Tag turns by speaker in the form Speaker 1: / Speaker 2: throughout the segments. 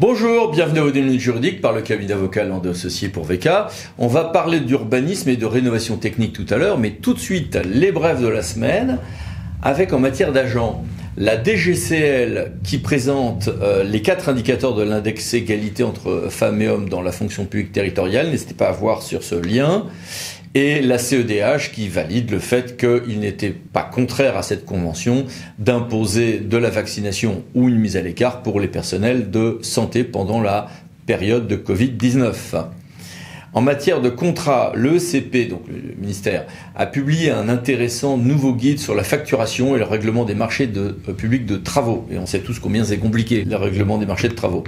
Speaker 1: Bonjour, bienvenue au 10 minutes juridiques par le cabinet d'avocats Landau Associés pour VK. On va parler d'urbanisme et de rénovation technique tout à l'heure, mais tout de suite, les brèves de la semaine, avec en matière d'agents, la DGCL qui présente les 4 indicateurs de l'index égalité entre femmes et hommes dans la fonction publique territoriale, n'hésitez pas à voir sur ce lien, et la CEDH qui valide le fait qu'il n'était pas contraire à cette convention d'imposer de la vaccination ou une mise à l'écart pour les personnels de santé pendant la période de Covid-19. En matière de contrat, l'ECP, donc le ministère, a publié un intéressant nouveau guide sur la facturation et le règlement des marchés publics de travaux. Et on sait tous combien c'est compliqué, le règlement des marchés de travaux.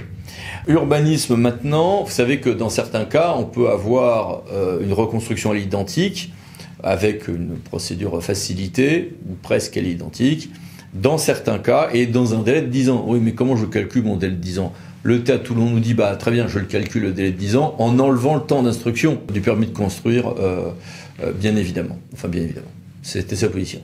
Speaker 1: Urbanisme maintenant, vous savez que dans certains cas, on peut avoir une reconstruction à l'identique avec une procédure facilitée ou presque à l'identique, dans certains cas et dans un délai de 10 ans. Oui, mais comment je calcule mon délai de 10 ans ? Le TEA de Toulon nous dit, très bien, je le calcule le délai de 10 ans en enlevant le temps d'instruction du permis de construire, bien évidemment. Enfin, bien évidemment. C'était sa position.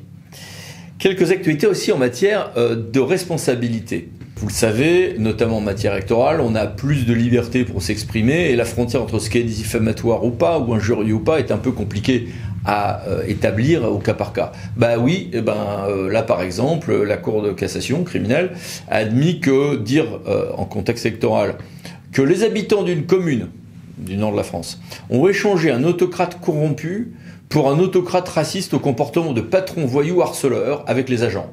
Speaker 1: Quelques actualités aussi en matière de responsabilité. Vous le savez, notamment en matière électorale, on a plus de liberté pour s'exprimer et la frontière entre ce qui est diffamatoire ou pas, ou injurieux ou pas, est un peu compliquée à établir au cas par cas. Là par exemple, la Cour de cassation criminelle a admis que dire en contexte électoral que les habitants d'une commune du nord de la France ont échangé un autocrate corrompu pour un autocrate raciste au comportement de patron voyou harceleur avec les agents.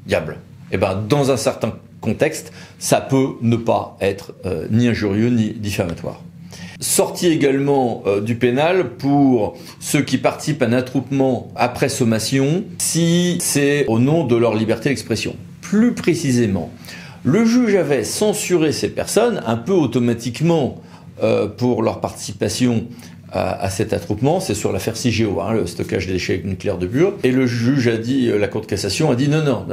Speaker 1: Diable. Dans un certain contexte, ça peut ne pas être ni injurieux ni diffamatoire. Sortie également du pénal pour ceux qui participent à un attroupement après sommation si c'est au nom de leur liberté d'expression. Plus précisément, le juge avait censuré ces personnes un peu automatiquement pour leur participation à cet attroupement, c'est sur l'affaire Cigéo, le stockage des déchets nucléaires de Bure. Et le juge a dit, la Cour de cassation a dit non,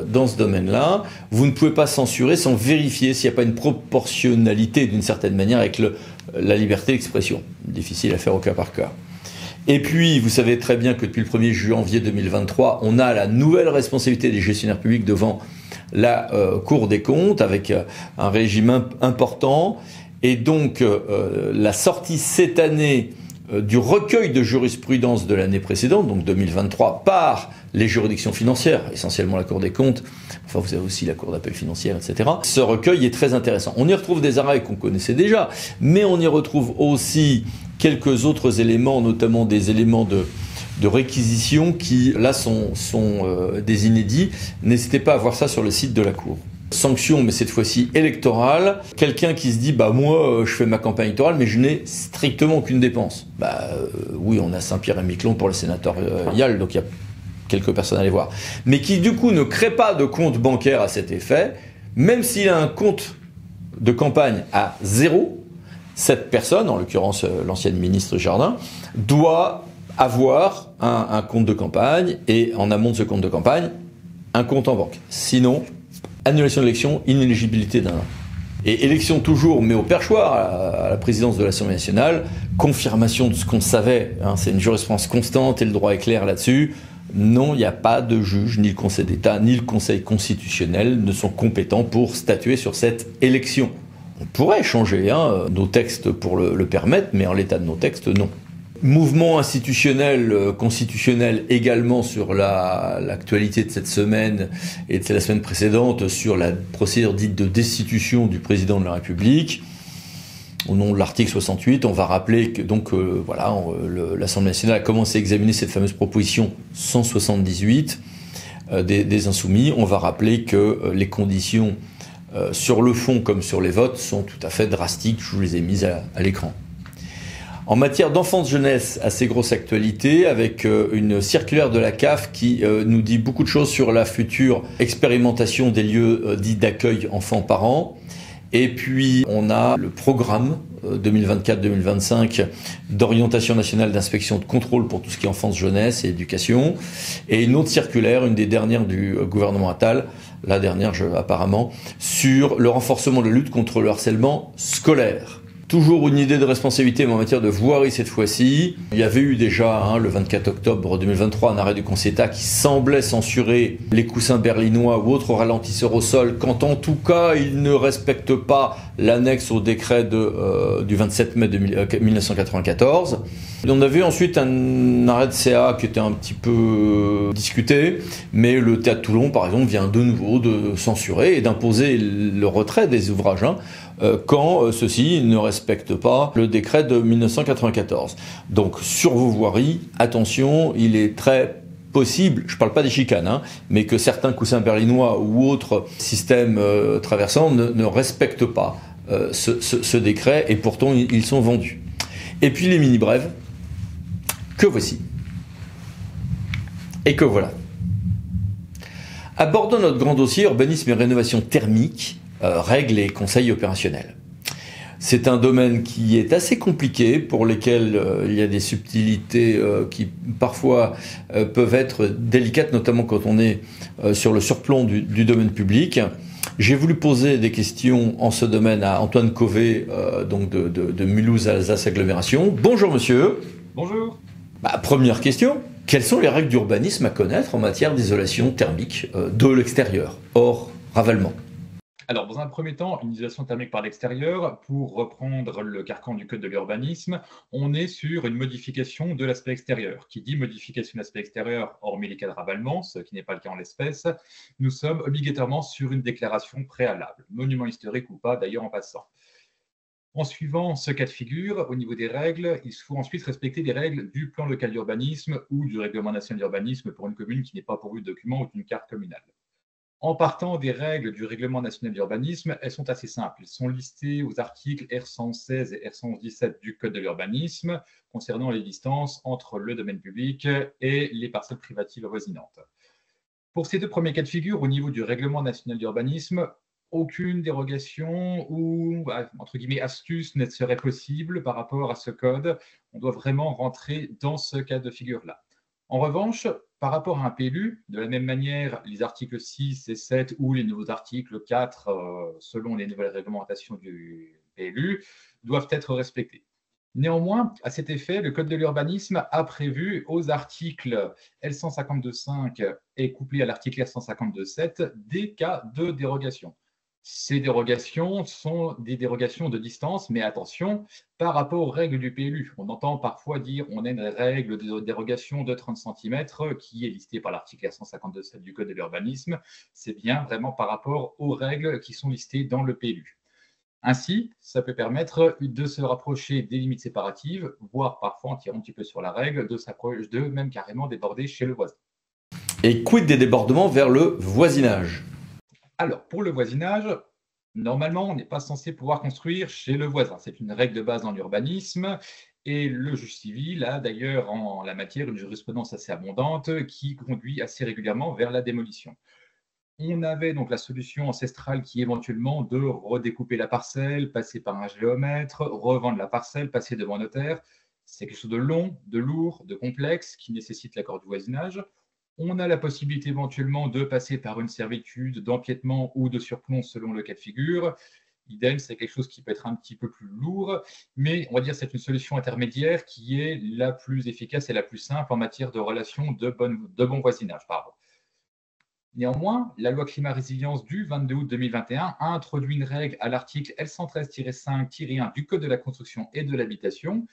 Speaker 1: dans ce domaine-là, vous ne pouvez pas censurer sans vérifier s'il n'y a pas une proportionnalité d'une certaine manière avec la liberté d'expression. Difficile à faire au cas par cas. Et puis, vous savez très bien que depuis le 1er janvier 2023, on a la nouvelle responsabilité des gestionnaires publics devant la Cour des comptes avec un régime important. Et donc, la sortie cette année du recueil de jurisprudence de l'année précédente, donc 2023, par les juridictions financières, essentiellement la Cour des comptes, enfin vous avez aussi la Cour d'appel financière, etc. Ce recueil est très intéressant. On y retrouve des arrêts qu'on connaissait déjà, mais on y retrouve aussi quelques autres éléments, notamment des éléments de réquisition qui, là, sont des inédits. N'hésitez pas à voir ça sur le site de la Cour. Sanction, mais cette fois-ci électorale. Quelqu'un qui se dit, moi, je fais ma campagne électorale, mais je n'ai strictement aucune dépense. Oui, on a Saint-Pierre-et-Miquelon pour le sénatorial, donc il y a quelques personnes à aller voir. Mais qui, du coup, ne crée pas de compte bancaire à cet effet, même s'il a un compte de campagne à 0, cette personne, en l'occurrence l'ancienne ministre Jardin, doit avoir un compte de campagne et, en amont de ce compte de campagne, un compte en banque. Sinon, annulation de l'élection, inéligibilité d'un an. Et élection toujours, mais au perchoir, à la présidence de l'Assemblée nationale, confirmation de ce qu'on savait, c'est une jurisprudence constante et le droit est clair là-dessus. Non, il n'y a pas de juge, ni le Conseil d'État, ni le Conseil constitutionnel ne sont compétents pour statuer sur cette élection. On pourrait changer nos textes pour le permettre, mais en l'état de nos textes, non. Mouvement institutionnel, constitutionnel également sur l'actualité de cette semaine et de la semaine précédente sur la procédure dite de destitution du président de la République. Au nom de l'article 68, on va rappeler que l'Assemblée nationale a commencé à examiner cette fameuse proposition 178 des Insoumis. On va rappeler que les conditions sur le fond comme sur les votes sont tout à fait drastiques. Je vous les ai mises à l'écran. En matière d'enfance-jeunesse, assez grosse actualité, avec une circulaire de la CAF qui nous dit beaucoup de choses sur la future expérimentation des lieux dits d'accueil enfants-parents. Et puis, on a le programme 2024-2025 d'orientation nationale d'inspection de contrôle pour tout ce qui est enfance, jeunesse et éducation. Et une autre circulaire, une des dernières du gouvernement Attal, la dernière apparemment, sur le renforcement de la lutte contre le harcèlement scolaire. Toujours une idée de responsabilité, mais en matière de voirie cette fois-ci. Il y avait eu déjà, le 24 octobre 2023, un arrêt du Conseil d'État qui semblait censurer les coussins berlinois ou autres ralentisseurs au sol, quand en tout cas ils ne respectent pas l'annexe au décret du 27 mai 1994. On avait ensuite un arrêt de CA qui était un petit peu discuté, mais le Théâtre Toulon, par exemple, vient de nouveau de censurer et d'imposer le retrait des ouvrages quand ceux-ci ne respectent pas le décret de 1994. Donc sur vos voiries, attention, il est très possible, je ne parle pas des chicanes, mais que certains coussins berlinois ou autres systèmes traversants ne respectent pas ce décret, et pourtant ils sont vendus. Et puis les mini-brèves, que voici. Et que voilà. Abordons notre grand dossier urbanisme et rénovation thermique, règles et conseils opérationnels. C'est un domaine qui est assez compliqué, pour lequel il y a des subtilités qui parfois peuvent être délicates, notamment quand on est sur le surplomb du domaine public. J'ai voulu poser des questions en ce domaine à Antoine Cauvet, donc de Mulhouse Alsace Agglomération. Bonjour monsieur.
Speaker 2: Bonjour.
Speaker 1: Première question, quelles sont les règles d'urbanisme à connaître en matière d'isolation thermique de l'extérieur, hors ravalement?
Speaker 2: Alors, dans un premier temps, une isolation thermique par l'extérieur, pour reprendre le carcan du code de l'urbanisme, on est sur une modification de l'aspect extérieur. Qui dit modification de l'aspect extérieur, hormis les cas de ravalement, ce qui n'est pas le cas en l'espèce, nous sommes obligatoirement sur une déclaration préalable, monument historique ou pas d'ailleurs en passant. En suivant ce cas de figure, au niveau des règles, il faut ensuite respecter les règles du plan local d'urbanisme ou du règlement national d'urbanisme pour une commune qui n'est pas pourvue de document ou d'une carte communale. En partant des règles du règlement national d'urbanisme, elles sont assez simples. Elles sont listées aux articles R116 et R117 du Code de l'urbanisme concernant les distances entre le domaine public et les parcelles privatives avoisinantes. Pour ces deux premiers cas de figure, au niveau du règlement national d'urbanisme, aucune dérogation ou, entre guillemets, astuce ne serait possible par rapport à ce code. On doit vraiment rentrer dans ce cas de figure-là. En revanche, par rapport à un PLU, de la même manière, les articles 6 et 7 ou les nouveaux articles 4, selon les nouvelles réglementations du PLU, doivent être respectés. Néanmoins, à cet effet, le Code de l'urbanisme a prévu aux articles L152.5 et couplés à l'article R152.7 des cas de dérogation. Ces dérogations sont des dérogations de distance, mais attention, par rapport aux règles du PLU. On entend parfois dire on a une règle de dérogation de 30 cm qui est listée par l'article R152.7 du Code de l'urbanisme. C'est bien vraiment par rapport aux règles qui sont listées dans le PLU. Ainsi, ça peut permettre de se rapprocher des limites séparatives, voire parfois en tirant un petit peu sur la règle, de même carrément déborder chez le voisin.
Speaker 1: Et quid des débordements vers le voisinage?
Speaker 2: Alors, pour le voisinage, normalement, on n'est pas censé pouvoir construire chez le voisin. C'est une règle de base dans l'urbanisme. Et le juge civil a d'ailleurs en la matière une jurisprudence assez abondante qui conduit assez régulièrement vers la démolition. On avait donc la solution ancestrale qui est éventuellement de redécouper la parcelle, passer par un géomètre, revendre la parcelle, passer devant un notaire. C'est quelque chose de long, de lourd, de complexe qui nécessite l'accord du voisinage. On a la possibilité éventuellement de passer par une servitude d'empiètement ou de surplomb selon le cas de figure. Idem, c'est quelque chose qui peut être un petit peu plus lourd, mais on va dire que c'est une solution intermédiaire qui est la plus efficace et la plus simple en matière de relations de bon voisinage. Néanmoins, la loi climat-résilience du 22 août 2021 a introduit une règle à l'article L113-5-1 du Code de la construction et de l'habitation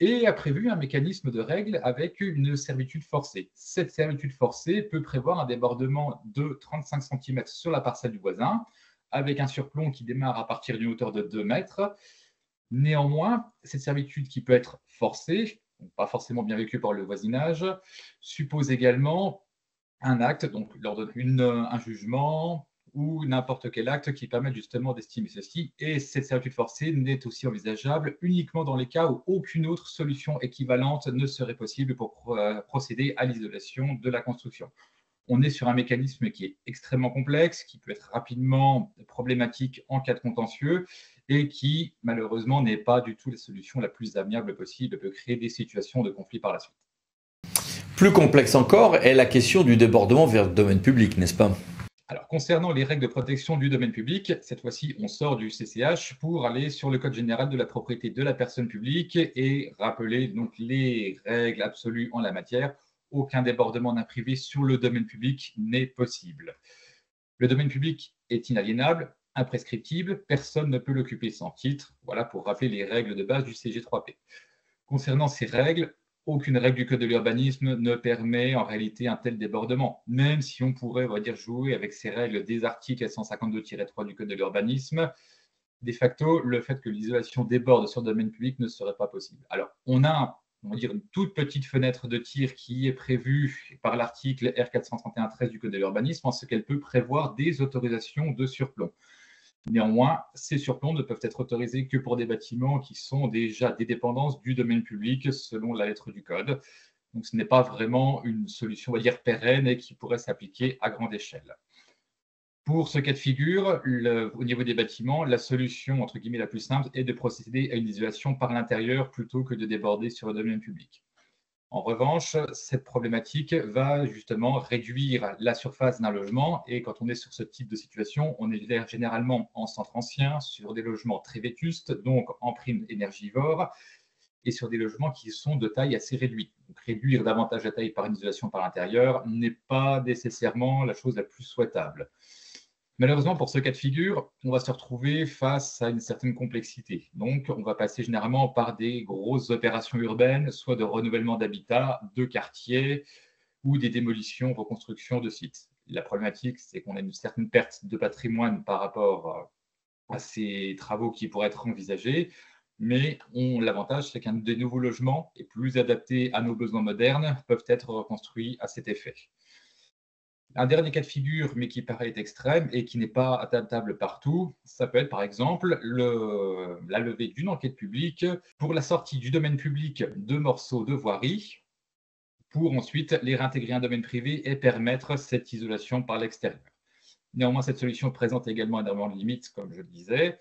Speaker 2: et a prévu un mécanisme de règle avec une servitude forcée. Cette servitude forcée peut prévoir un débordement de 35 cm sur la parcelle du voisin, avec un surplomb qui démarre à partir d'une hauteur de 2 mètres. Néanmoins, cette servitude qui peut être forcée, pas forcément bien vécue par le voisinage, suppose également un acte, donc un jugement, ou n'importe quel acte qui permette justement d'estimer ceci. Et cette servitude forcée n'est aussi envisageable uniquement dans les cas où aucune autre solution équivalente ne serait possible pour procéder à l'isolation de la construction. On est sur un mécanisme qui est extrêmement complexe, qui peut être rapidement problématique en cas de contentieux et qui, malheureusement, n'est pas du tout la solution la plus amiable possible, peut créer des situations de conflit par la suite.
Speaker 1: Plus complexe encore est la question du débordement vers le domaine public, n'est-ce pas ?
Speaker 2: Alors, concernant les règles de protection du domaine public, cette fois-ci, on sort du CCH pour aller sur le Code général de la propriété de la personne publique et rappeler donc les règles absolues en la matière. Aucun débordement d'un privé sur le domaine public n'est possible. Le domaine public est inaliénable, imprescriptible, personne ne peut l'occuper sans titre. Voilà pour rappeler les règles de base du CG3P. Concernant ces règles, aucune règle du Code de l'urbanisme ne permet en réalité un tel débordement, même si on pourrait, on va dire, jouer avec ces règles des articles 152-3 du Code de l'urbanisme. De facto, le fait que l'isolation déborde sur le domaine public ne serait pas possible. Alors, on a, on va dire, une toute petite fenêtre de tir qui est prévue par l'article R431-13 du Code de l'urbanisme, en ce qu'elle peut prévoir des autorisations de surplomb. Néanmoins, ces surplombs ne peuvent être autorisés que pour des bâtiments qui sont déjà des dépendances du domaine public selon la lettre du Code. Donc ce n'est pas vraiment une solution, on va dire, pérenne et qui pourrait s'appliquer à grande échelle. Pour ce cas de figure, au niveau des bâtiments, la solution, entre guillemets, la plus simple est de procéder à une isolation par l'intérieur plutôt que de déborder sur le domaine public. En revanche, cette problématique va justement réduire la surface d'un logement et quand on est sur ce type de situation, on est généralement en centre ancien, sur des logements très vétustes, donc en prime énergivore, et sur des logements qui sont de taille assez réduite. Donc réduire davantage la taille par une isolation par l'intérieur n'est pas nécessairement la chose la plus souhaitable. Malheureusement, pour ce cas de figure, on va se retrouver face à une certaine complexité. Donc, on va passer généralement par des grosses opérations urbaines, soit de renouvellement d'habitat, de quartiers, ou des démolitions, reconstructions de sites. La problématique, c'est qu'on a une certaine perte de patrimoine par rapport à ces travaux qui pourraient être envisagés, mais l'avantage, c'est qu'un des nouveaux logements, et plus adaptés à nos besoins modernes, peuvent être reconstruits à cet effet. Un dernier cas de figure, mais qui paraît extrême et qui n'est pas adaptable partout, ça peut être par exemple la levée d'une enquête publique pour la sortie du domaine public de morceaux de voirie, pour ensuite les réintégrer à un domaine privé et permettre cette isolation par l'extérieur. Néanmoins, cette solution présente également énormément de limites, comme je le disais.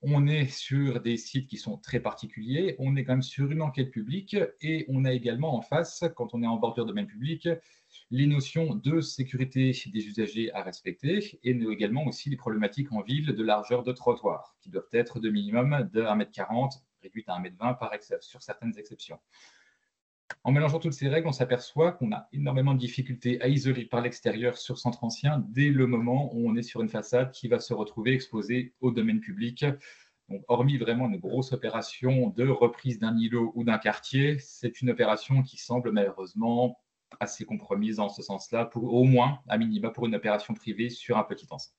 Speaker 2: On est sur des sites qui sont très particuliers, on est quand même sur une enquête publique et on a également en face, quand on est en bordure de domaine public, les notions de sécurité des usagers à respecter et également aussi les problématiques en ville de largeur de trottoir qui doivent être de minimum de 1,40 m, réduite à 1,20 m sur certaines exceptions. En mélangeant toutes ces règles, on s'aperçoit qu'on a énormément de difficultés à isoler par l'extérieur sur centre ancien dès le moment où on est sur une façade qui va se retrouver exposée au domaine public. Donc, hormis vraiment une grosse opération de reprise d'un îlot ou d'un quartier, c'est une opération qui semble malheureusement assez compromise en ce sens-là, au moins, à minima, pour une opération privée sur un petit ensemble.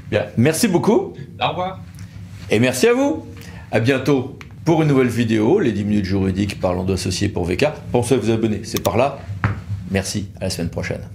Speaker 1: Bien, merci beaucoup.
Speaker 2: Au revoir.
Speaker 1: Et merci à vous. À bientôt pour une nouvelle vidéo, les 10 minutes juridiques parlant d'associés pour VK. Pensez à vous abonner, c'est par là. Merci, à la semaine prochaine.